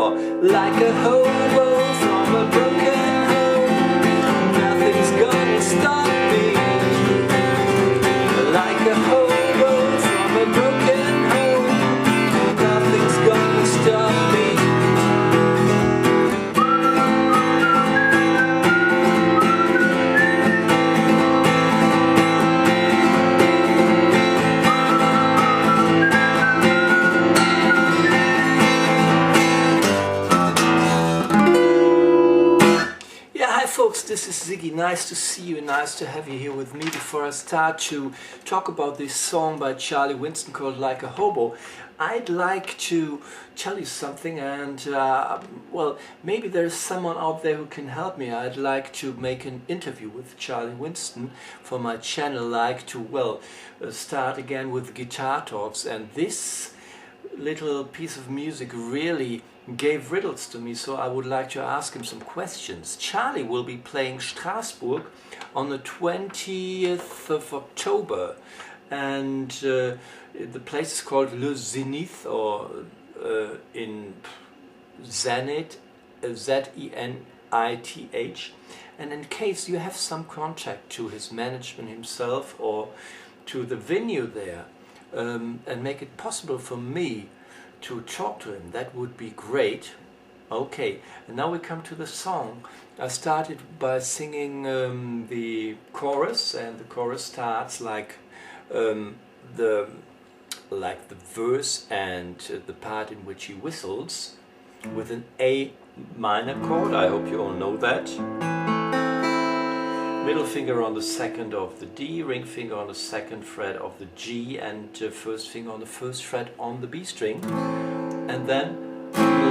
or like a hobo from a broken home, nothing's gonna stop me. Like a hobo from a broken home, nothing's gonna stop me. Folks, this is Siggi. Nice to see you, nice to have you here with me. Before I start to talk about this song by Charlie Winston called Like a Hobo, I'd like to tell you something, and well, maybe there's someone out there who can help me. I'd like to make an interview with Charlie Winston for my channel, like to, well, start again with guitar talks, and this little piece of music really gave riddles to me, so I would like to ask him some questions. Charlie will be playing Strasbourg on the 20th of October, and the place is called Le Zenith, or in Zenith, Z-E-N-I-T-H. And in case you have some contact to his management himself or to the venue there, and make it possible for me to talk to him, that would be great. Okay, and now we come to the song. I started by singing the chorus, and the chorus starts like the verse and the part in which he whistles with an A minor chord. I hope you all know that. Middle finger on the second of the D, ring finger on the second fret of the G, and first finger on the first fret on the B string. And then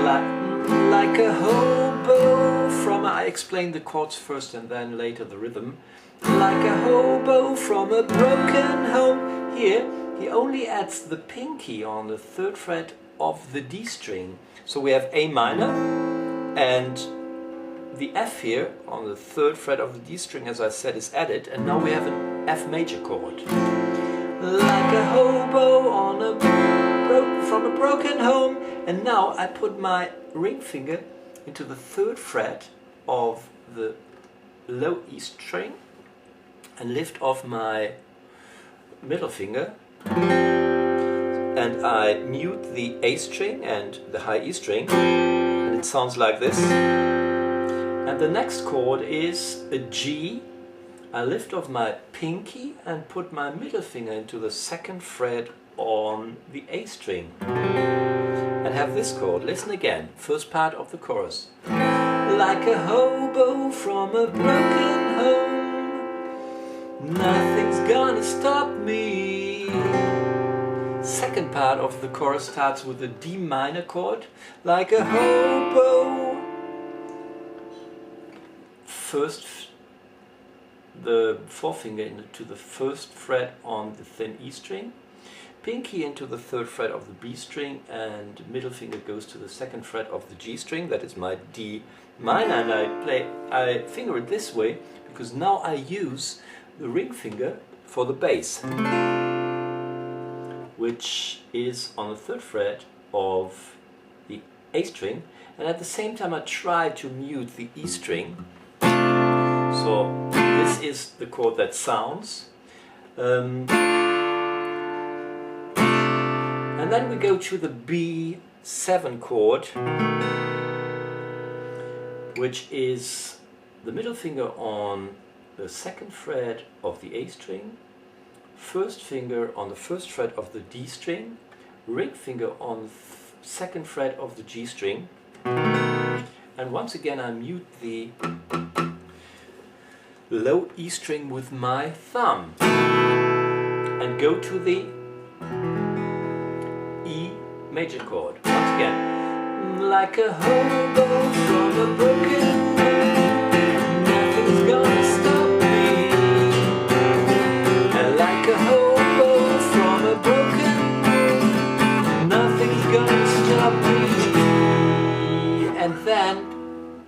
like a hobo from, I explain the chords first and then later the rhythm. Like a hobo from a broken home. Here he only adds the pinky on the third fret of the D string. So we have A minor and the F here on the third fret of the D string, as I said, is added, and now we have an F major chord. Like a hobo on from a broken home, and now I put my ring finger into the third fret of the low E string and lift off my middle finger, and I mute the A string and the high E string, and it sounds like this. And the next chord is a G. I lift off my pinky and put my middle finger into the second fret on the A string. And have this chord. Listen again. First part of the chorus. Like a hobo from a broken home, nothing's gonna stop me. Second part of the chorus starts with a D minor chord. Like a hobo. First, the forefinger into the first fret on the thin E string, pinky into the third fret of the B string, and middle finger goes to the second fret of the G string. That is my D minor, and I finger it this way because now I use the ring finger for the bass, which is on the third fret of the A string, and at the same time I try to mute the E string. So this is the chord that sounds. And then we go to the B7 chord, which is the middle finger on the second fret of the A string, first finger on the first fret of the D string, ring finger on the second fret of the G string, and once again I mute the low E string with my thumb and go to the E major chord. Once again, like a hobo from a broken home, nothing's gonna stop me. And like a hobo from a broken home, nothing's gonna stop me. And then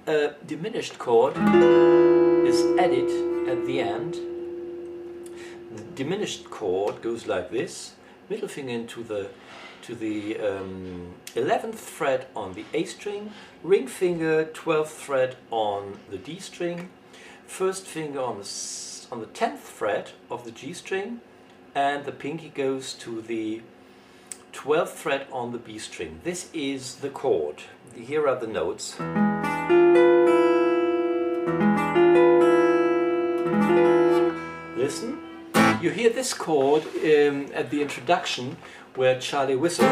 a diminished chord is added at the end. The diminished chord goes like this: middle finger into the to the 11th fret on the A string, ring finger 12th fret on the D string, first finger on the 10th fret of the G string, and the pinky goes to the 12th fret on the B string. This is the chord. Here are the notes. Listen. You hear this chord at the introduction where Charlie whistles.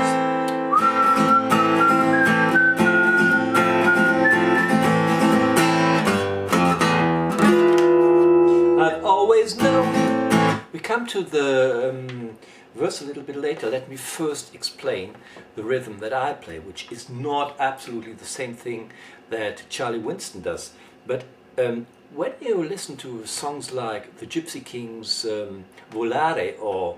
I've always known. We come to the verse a little bit later. Let me first explain the rhythm that I play, which is not absolutely the same thing that Charlie Winston does. But when you listen to songs like the Gypsy Kings' Volare or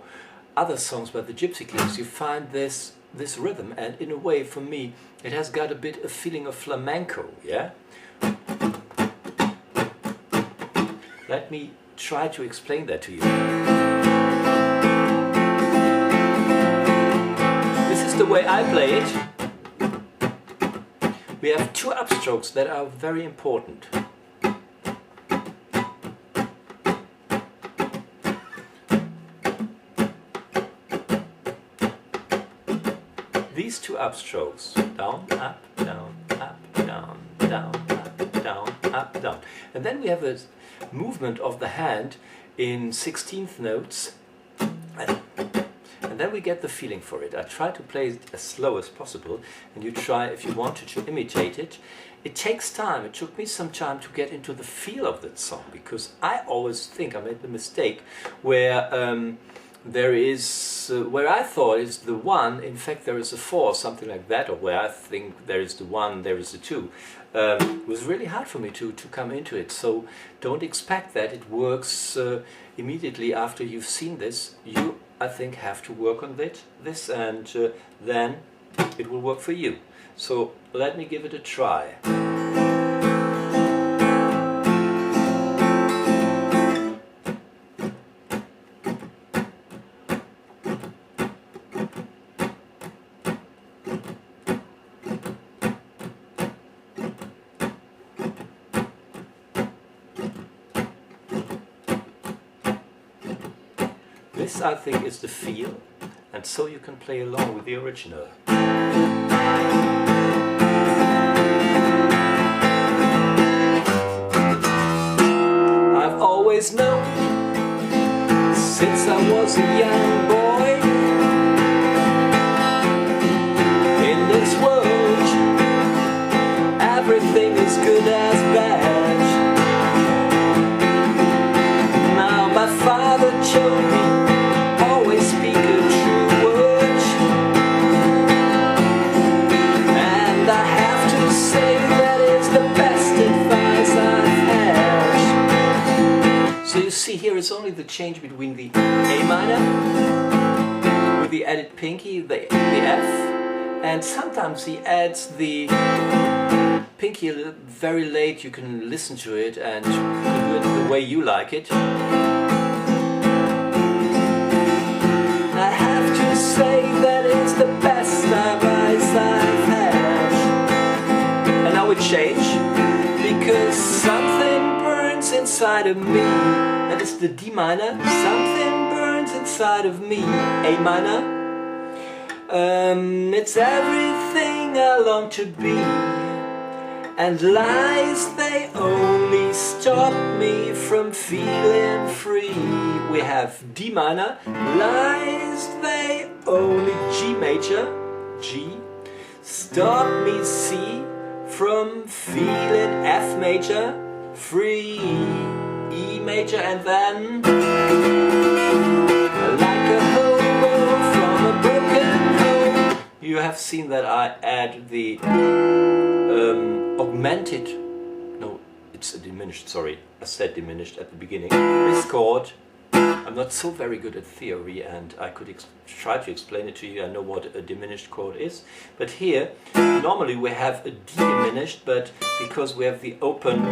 other songs by the Gypsy Kings, you find this rhythm, and in a way, for me, it has got a bit of feeling of flamenco, yeah? Let me try to explain that to you. This is the way I play it. We have two upstrokes that are very important. These two upstrokes, down, up, down, up, down, down, up, down, up, down. And then we have a movement of the hand in 16th notes. And then we get the feeling for it. I try to play it as slow as possible, and you try, if you wanted, to imitate it. It takes time. It took me some time to get into the feel of that song, because I always think I made the mistake where there is, where I thought is the one, in fact there is a four, something like that, or where I think there is the one, there is the two. It was really hard for me to come into it, so don't expect that it works immediately after you've seen this. You, I think, have to work on this, and then it will work for you. So let me give it a try. This, I think, is the feel, and so you can play along with the original. I've always known, since I was a young boy, in this world, everything is good as bad. Now my father showed me, always speak a true word, and I have to say that it's the best advice I've had. So you see, here is only the change between the A minor with the added pinky, the F, and sometimes he adds the pinky very late. You can listen to it and do it the way you like it. I have to say that it's the best advice I've had. And now we change, because something burns inside of me. That is the D minor. Something burns inside of me. A minor. It's everything I long to be, and lies, they only stop me from feeling free. We have D minor, lies, they only, G major, G, stop me, C, from feeling F major, free, E major, and then like a hobo from a broken home. You have seen that I add the augmented, no, it's a diminished, sorry, I said diminished at the beginning. This chord, I'm not so very good at theory, and I could try to explain it to you. I know what a diminished chord is, but here normally we have a D diminished, but because we have the open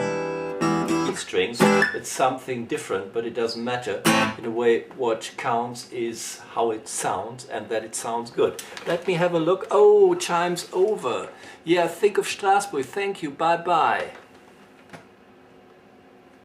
B strings. It's something different, but it doesn't matter. In a way, what counts is how it sounds and that it sounds good. Let me have a look. Oh, chime's over. Yeah, think of Strasbourg. Thank you. Bye-bye.